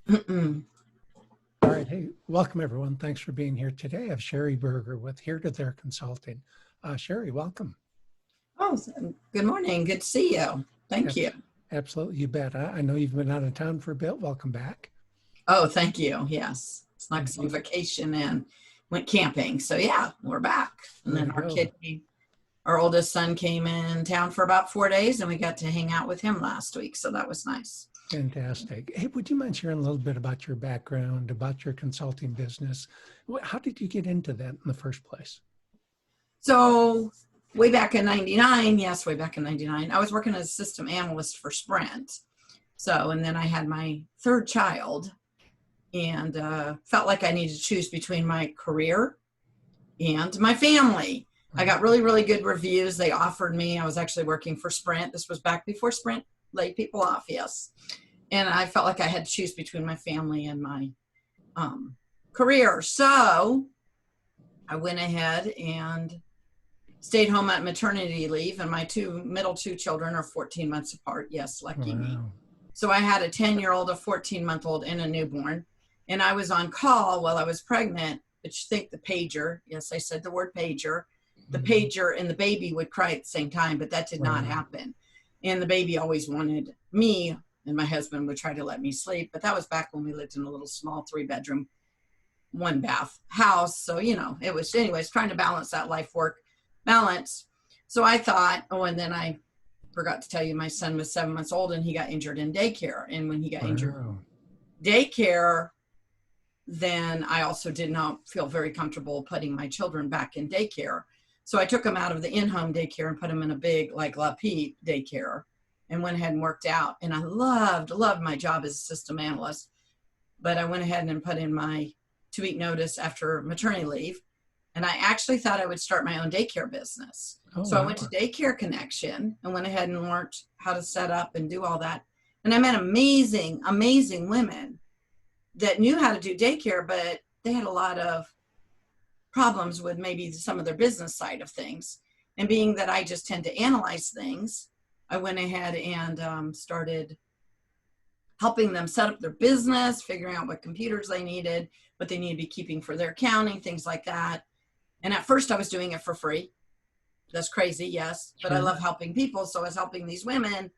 All right. Hey, welcome everyone. Thanks for being here today. I have Sheri Berger with Here to There Consulting. Sheri, welcome. Good morning. Good to see you. Thank you. Absolutely. You bet. I know you've been out of town for a bit. Welcome back. Oh, thank you. Yes. It's like some vacation and went camping. So yeah, we're back. And then our oldest son came in town for about 4 days and we got to hang out with him last week. So that was nice. Fantastic. Hey, would you mind sharing a little bit about your background, about your consulting business? How did you get into that in the first place? So way back in 99, I was working as a system analyst for Sprint. And then I had my third child and felt like I needed to choose between my career and my family. I got really, really good reviews. They offered me, I was actually working for Sprint. This was back before Sprint laid people off, yes. And I felt like I had to choose between my family and my career. So I went ahead and stayed home at maternity leave, and my middle two children are 14 months apart. Yes, lucky me. So I had a 10-year-old, a 14-month-old, and a newborn. And I was on call while I was pregnant, but you think the pager, yes, I said the word pager, the pager and the baby would cry at the same time, but that did not happen. And the baby always wanted me, and my husband would try to let me sleep. But that was back when we lived in a little small 3-bedroom, 1-bath house. So, it was, anyways, trying to balance that life-work balance. So I thought, and then I forgot to tell you, my son was 7 months old and he got injured in daycare. And when he got injured daycare, then I also did not feel very comfortable putting my children back in daycare. So I took them out of the in-home daycare and put them in a big, like La Pete daycare, and went ahead and worked out. And I loved my job as a system analyst. But I went ahead and put in my 2-week notice after maternity leave. And I actually thought I would start my own daycare business. I went to Daycare Connection and went ahead and learned how to set up and do all that. And I met amazing, amazing women that knew how to do daycare, but they had a lot of problems with maybe some of their business side of things. And being that I just tend to analyze things, I went ahead and started helping them set up their business, figuring out what computers they needed, what they needed to be keeping for their accounting, things like that. And at first I was doing it for free. That's crazy, yes. But I love helping people. So I was helping these women.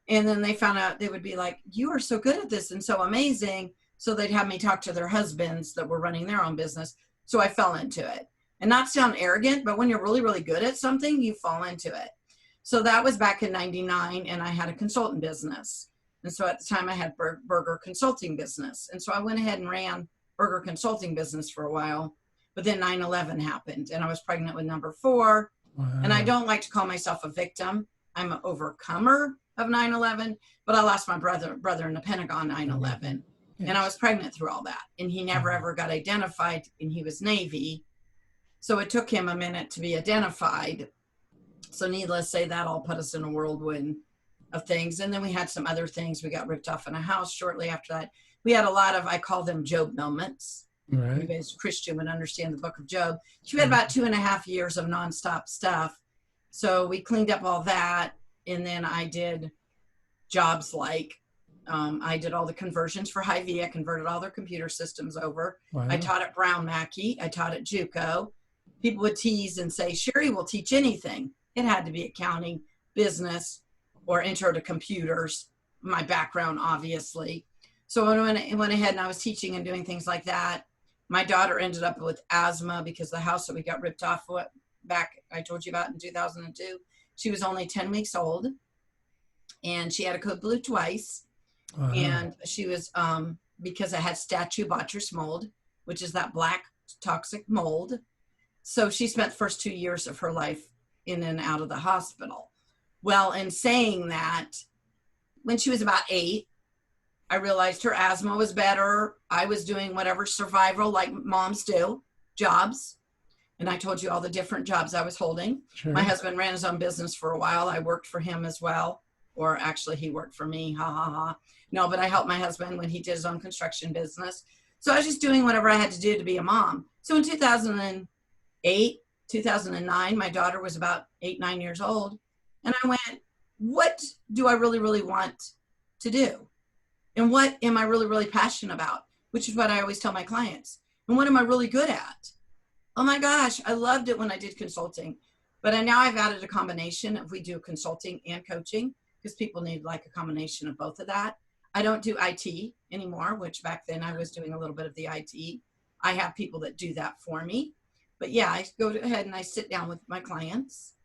And then they found out, they would be like, you are so good at this and so amazing. So they'd have me talk to their husbands that were running their own business. So I fell into it. And not sound arrogant, but when you're really, really good at something, you fall into it. So that was back in 99, and I had a consultant business. And so at the time I had Berger Consulting business. And so I went ahead and ran Berger Consulting business for a while. But then 9/11 happened, and I was pregnant with number 4. Wow. And I don't like to call myself a victim. I'm an overcomer of 9/11, but I lost my brother in the Pentagon 9/11. Yes. And I was pregnant through all that. And he never ever got identified, and he was Navy. So it took him a minute to be identified. So needless to say, that all put us in a whirlwind of things. And then we had some other things. We got ripped off in a house shortly after that. We had a lot of, I call them Job moments. Right. You guys Christian would understand the book of Job. We had about 2.5 years of nonstop stuff. So we cleaned up all that. And then I did jobs like, I did all the conversions for Hy-Vee. I converted all their computer systems over. Wow. I taught at Brown Mackey. I taught at JUCO. People would tease and say, Sheri will teach anything. It had to be accounting, business, or intro to computers. My background, obviously. So when I went ahead and I was teaching and doing things like that, my daughter ended up with asthma because the house that we got ripped off back, I told you about in 2002, she was only 10 weeks old and she had a code blue twice. Uh-huh. And she was, because it had Stachybotrys mold, which is that black toxic mold. So she spent the first 2 years of her life in and out of the hospital. Well, in saying that, when she was about 8, I realized her asthma was better. I was doing whatever survival like moms do, jobs. And I told you all the different jobs I was holding. Sure. My husband ran his own business for a while. I worked for him as well. Or actually he worked for me, ha, ha, ha. No, but I helped my husband when he did his own construction business. So I was just doing whatever I had to do to be a mom. So in 2008, 2009, my daughter was about 8, 9 years old. And I went, what do I really, really want to do? And what am I really, really passionate about? Which is what I always tell my clients. And what am I really good at? Oh my gosh, I loved it when I did consulting. But now I've added a combination of we do consulting and coaching because people need like a combination of both of that. I don't do IT anymore, which back then I was doing a little bit of the IT. I have people that do that for me. But yeah, I go ahead and I sit down with my clients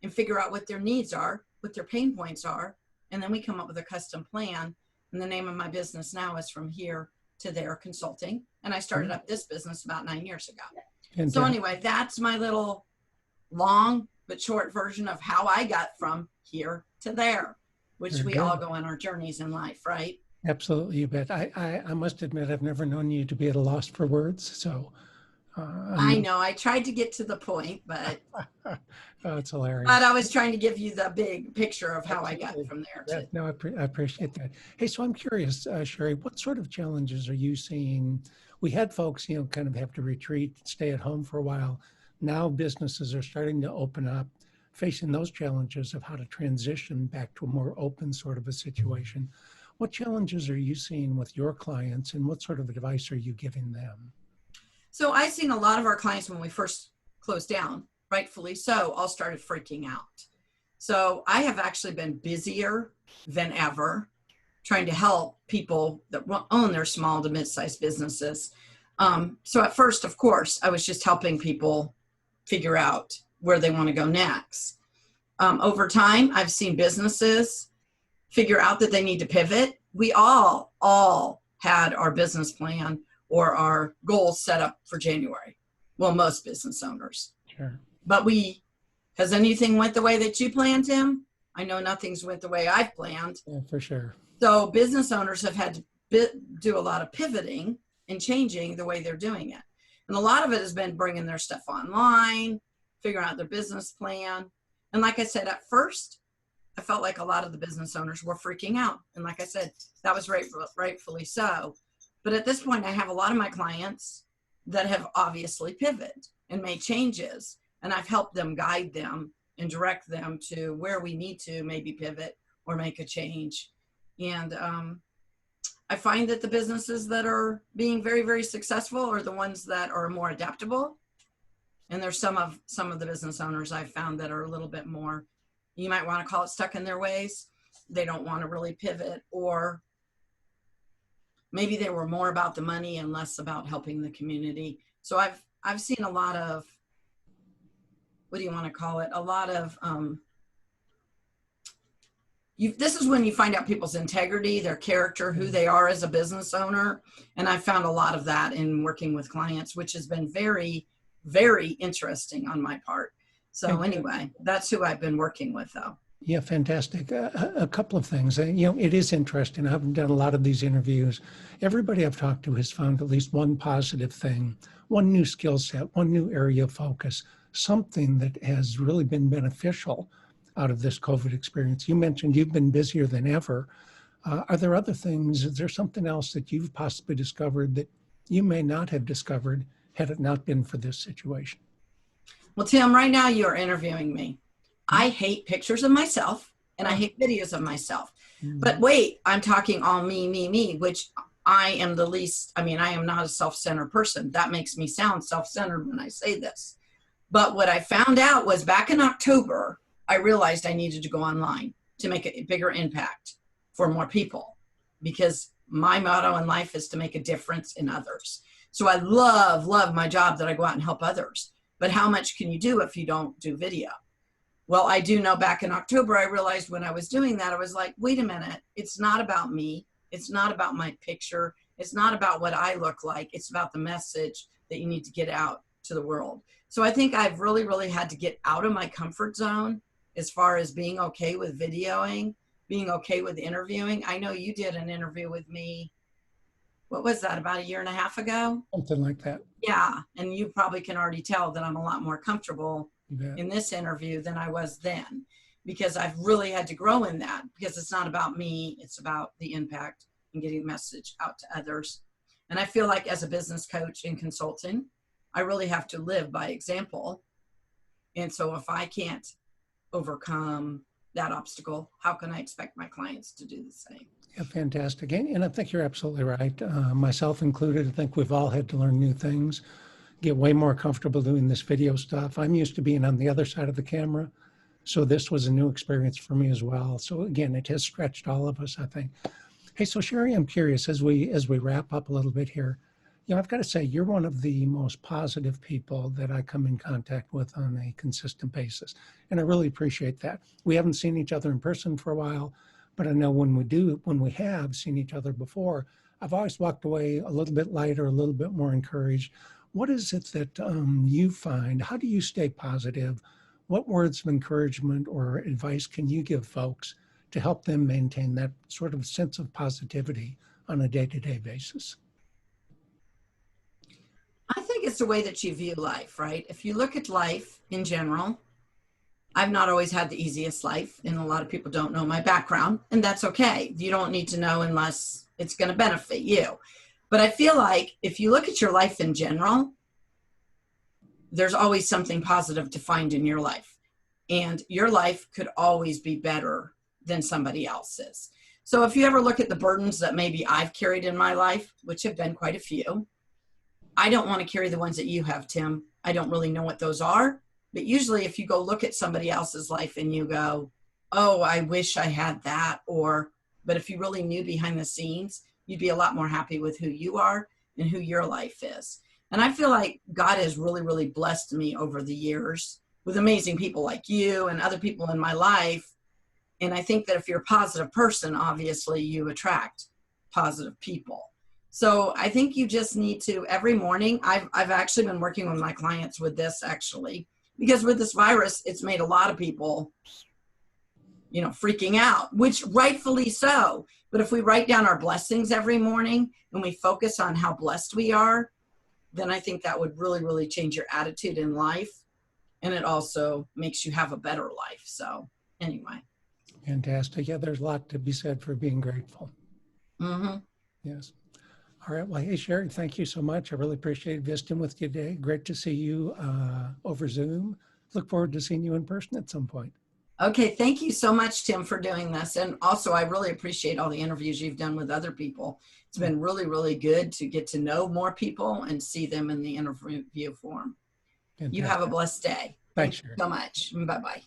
and figure out what their needs are, what their pain points are. And then we come up with a custom plan. And the name of my business now is From Here to There Consulting. And I started up this business about 9 years ago. So anyway, that's my little long but short version of how I got from here to there, which we all go on our journeys in life, right? Absolutely, you bet. I must admit, I've never known you to be at a loss for words. So I know I tried to get to the point, but oh, it's hilarious. But I was trying to give you the big picture of how I got from there. Yeah, no, I appreciate that. Hey, so I'm curious, Sheri, what sort of challenges are you seeing? We had folks, kind of have to retreat, stay at home for a while. Now businesses are starting to open up, facing those challenges of how to transition back to a more open sort of a situation. What challenges are you seeing with your clients, and what sort of advice are you giving them? So I've seen a lot of our clients when we first closed down, rightfully so, all started freaking out. So I have actually been busier than ever trying to help people that own their small to mid-sized businesses. So at first, of course, I was just helping people figure out where they want to go next. Over time, I've seen businesses figure out that they need to pivot. We all had our business plan or our goals set up for January. Well, most business owners. Sure. But has anything went the way that you planned, Tim? I know nothing's went the way I've planned. Yeah, for sure. So business owners have had to do a lot of pivoting and changing the way they're doing it. And a lot of it has been bringing their stuff online, figuring out their business plan. And like I said, at first, I felt like a lot of the business owners were freaking out. And like I said, that was rightfully so. But at this point, I have a lot of my clients that have obviously pivoted and made changes. And I've helped them, guide them, and direct them to where we need to maybe pivot or make a change. And I find that the businesses that are being very, very successful are the ones that are more adaptable. And there's some of the business owners I've found that are a little bit more, you might want to call it stuck in their ways. They don't want to really pivot, or maybe they were more about the money and less about helping the community. So I've seen a lot of, what do you want to call it? A lot of, this is when you find out people's integrity, their character, who they are as a business owner. And I found a lot of that in working with clients, which has been very, very interesting on my part. So anyway, that's who I've been working with though. Yeah, fantastic. A couple of things. It is interesting. I've done a lot of these interviews. Everybody I've talked to has found at least one positive thing, one new skill set, one new area of focus, something that has really been beneficial out of this COVID experience. You mentioned you've been busier than ever. Are there other things? Is there something else that you've possibly discovered that you may not have discovered had it not been for this situation? Well, Tim, right now you are interviewing me. I hate pictures of myself and I hate videos of myself. But wait, I'm talking all me, which I am the least, I am not a self-centered person. That makes me sound self-centered when I say this. But what I found out was back in October, I realized I needed to go online to make a bigger impact for more people, because my motto in life is to make a difference in others. So I love my job that I go out and help others. But how much can you do if you don't do video? Well, I do know back in October, I realized when I was doing that, I was like, wait a minute, it's not about me. It's not about my picture. It's not about what I look like. It's about the message that you need to get out to the world. So I think I've really, really had to get out of my comfort zone as far as being okay with videoing, being okay with interviewing. I know you did an interview with me. What was that, about 1.5 years ago? Something like that. Yeah. And you probably can already tell that I'm a lot more comfortable in this interview than I was then, because I've really had to grow in that, because it's not about me. It's about the impact and getting the message out to others. And I feel like as a business coach and consultant, I really have to live by example. And so if I can't overcome that obstacle, how can I expect my clients to do the same? Yeah, fantastic. And I think you're absolutely right. Myself included, I think we've all had to learn new things, get way more comfortable doing this video stuff. I'm used to being on the other side of the camera, so this was a new experience for me as well. So again, it has stretched all of us, I think. Hey, so Sheri, I'm curious as we wrap up a little bit here. I've got to say, you're one of the most positive people that I come in contact with on a consistent basis. And I really appreciate that. We haven't seen each other in person for a while, but I know when we have seen each other before, I've always walked away a little bit lighter, a little bit more encouraged. What is it that you find? How do you stay positive? What words of encouragement or advice can you give folks to help them maintain that sort of sense of positivity on a day-to-day basis? I think it's the way that you view life, right? If you look at life in general, I've not always had the easiest life, and a lot of people don't know my background, and that's okay. You don't need to know unless it's going to benefit you. But I feel like if you look at your life in general, there's always something positive to find in your life, and your life could always be better than somebody else's. So if you ever look at the burdens that maybe I've carried in my life, which have been quite a few, I don't want to carry the ones that you have, Tim. I don't really know what those are. But usually if you go look at somebody else's life and you go, oh, I wish I had that, but if you really knew behind the scenes, you'd be a lot more happy with who you are and who your life is. And I feel like God has really, really blessed me over the years with amazing people like you and other people in my life. And I think that if you're a positive person, obviously you attract positive people. So I think you just need to, every morning, I've actually been working with my clients with this actually, because with this virus, it's made a lot of people, freaking out, which rightfully so. But if we write down our blessings every morning and we focus on how blessed we are, then I think that would really, really change your attitude in life. And it also makes you have a better life. So anyway. Fantastic. Yeah, there's a lot to be said for being grateful. Mm-hmm. Yes. All right. Well, hey, Sheri, thank you so much. I really appreciate visiting with you today. Great to see you over Zoom. Look forward to seeing you in person at some point. Okay. Thank you so much, Tim, for doing this. And also, I really appreciate all the interviews you've done with other people. It's been really, really good to get to know more people and see them in the interview form. Fantastic. You have a blessed day. Thanks, Thank you Sheri. so much. Bye-bye.